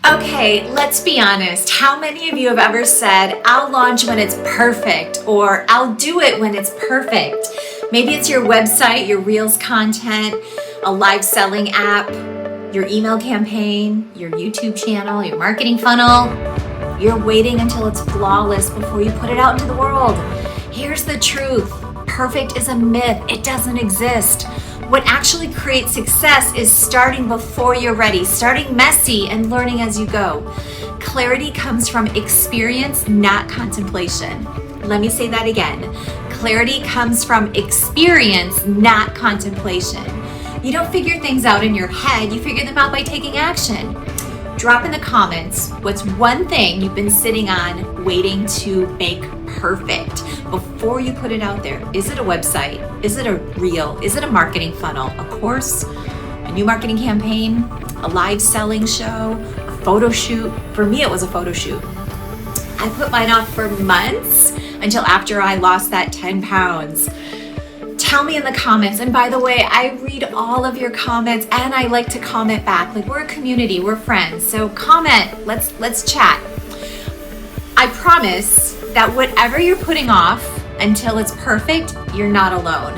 Okay, let's be honest. How many of you have ever said, I'll launch when it's perfect, or I'll do it when it's perfect? Maybe it's your website, your Reels content, a live selling app, your email campaign, your YouTube channel, your marketing funnel. You're waiting until it's flawless before you put it out into the world. Here's the truth. Perfect is a myth. It doesn't exist. What actually creates success is starting before you're ready, starting messy and learning as you go. Clarity comes from experience, not contemplation. Let me say that again. Clarity comes from experience, not contemplation. You don't figure things out in your head, you figure them out by taking action. Drop in the comments what's one thing you've been sitting on waiting to make perfect before you put it out there. Is it a website? Is it a reel? Is it a marketing funnel? A course? A new marketing campaign? A live selling show? A photo shoot? For me, it was a photo shoot. I put mine off for months until after I lost that 10 pounds. Tell me in the comments. And by the way, I read all of your comments and I like to comment back. Like, we're a community, we're friends. So comment, let's chat. I promise that whatever you're putting off until it's perfect, you're not alone.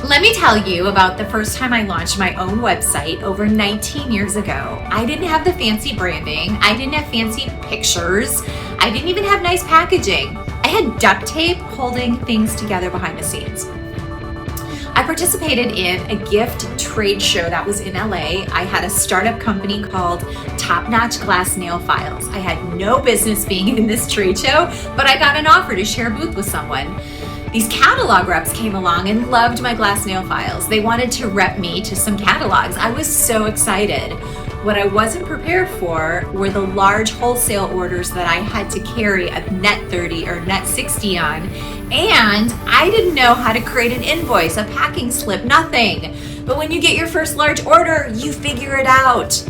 Let me tell you about the first time I launched my own website over 19 years ago. I didn't have the fancy branding. I didn't have fancy pictures. I didn't even have nice packaging. I had duct tape holding things together behind the scenes. I participated in a gift trade show that was in LA. I had a startup company called Top Notch Glass Nail Files. I had no business being in this trade show, but I got an offer to share a booth with someone. These catalog reps came along and loved my glass nail files. They wanted to rep me to some catalogs. I was so excited. What I wasn't prepared for were the large wholesale orders that I had to carry a net 30 or net 60 on. And I didn't know how to create an invoice, a packing slip, nothing. But when you get your first large order, you figure it out.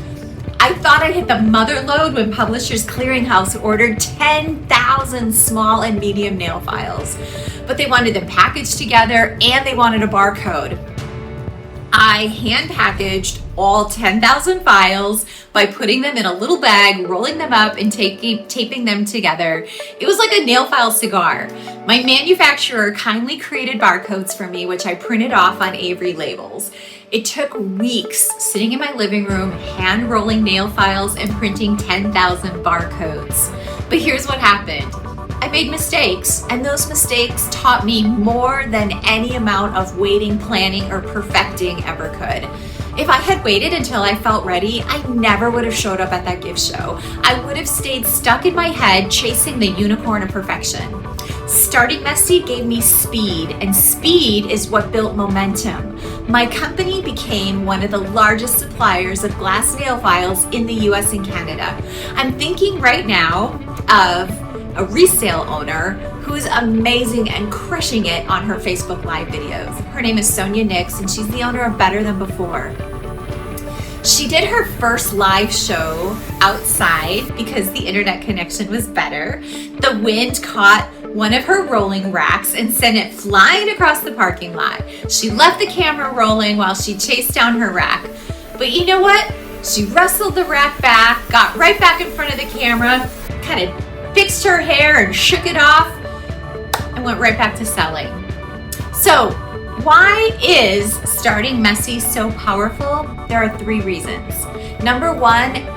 I thought I hit the mother lode when Publishers Clearinghouse ordered 10,000 small and medium nail files. But they wanted them packaged together and they wanted a barcode. I hand packaged all 10,000 files by putting them in a little bag, rolling them up and taping them together. It was like a nail file cigar. My manufacturer kindly created barcodes for me, which I printed off on Avery labels. It took weeks sitting in my living room, hand rolling nail files and printing 10,000 barcodes. But here's what happened. I made mistakes, and those mistakes taught me more than any amount of waiting, planning, or perfecting ever could. If I had waited until I felt ready, I never would have showed up at that gift show. I would have stayed stuck in my head chasing the unicorn of perfection. Starting messy gave me speed, and speed is what built momentum. My company became one of the largest suppliers of glass nail files in the US and Canada. I'm thinking right now of a resale owner who's amazing and crushing it on her Facebook Live videos. Her name is Sonia Nix, and she's the owner of Better Than Before. She did her first live show outside because the internet connection was better. The wind caught one of her rolling racks and sent it flying across the parking lot. She left the camera rolling while she chased down her rack. But you know what? She wrestled the rack back, got right back in front of the camera, kind of fixed her hair and shook it off, and went right back to selling. So, why is starting messy so powerful? There are 3 reasons. Number 1,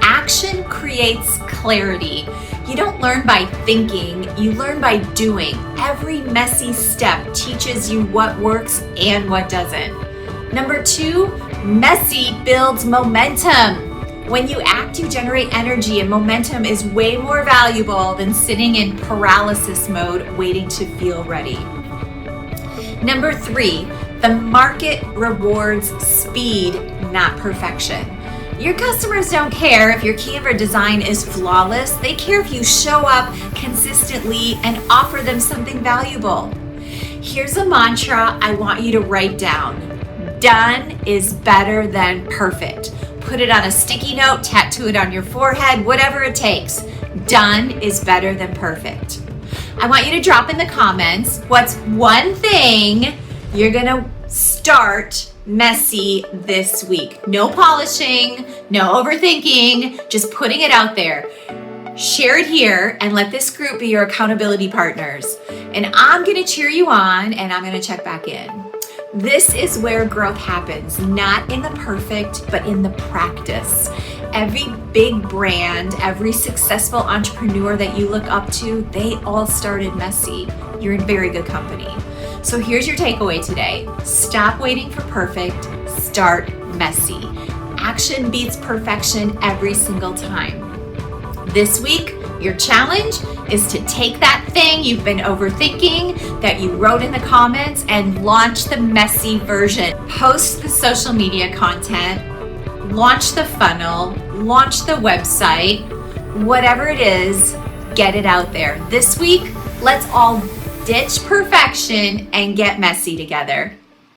action creates clarity. You don't learn by thinking, you learn by doing. Every messy step teaches you what works and what doesn't. Number 2, messy builds momentum. When you act, you generate energy, and momentum is way more valuable than sitting in paralysis mode waiting to feel ready. Number 3, the market rewards speed, not perfection. Your customers don't care if your Canva design is flawless. They care if you show up consistently and offer them something valuable. Here's a mantra I want you to write down. Done is better than perfect. Put it on a sticky note, tattoo it on your forehead, whatever it takes. Done is better than perfect. I want you to drop in the comments what's one thing you're gonna start messy this week. No polishing, no overthinking, just putting it out there. Share it here and let this group be your accountability partners. And I'm gonna cheer you on and I'm gonna check back in. This is where growth happens, not in the perfect, but in the practice. Every big brand, every successful entrepreneur that you look up to, they all started messy. You're in very good company. So here's your takeaway today. Stop waiting for perfect, start messy. Action beats perfection every single time. This week, your challenge is to take that thing you've been overthinking that you wrote in the comments and launch the messy version. Post the social media content, launch the funnel, launch the website, whatever it is, get it out there. This week, let's all ditch perfection and get messy together.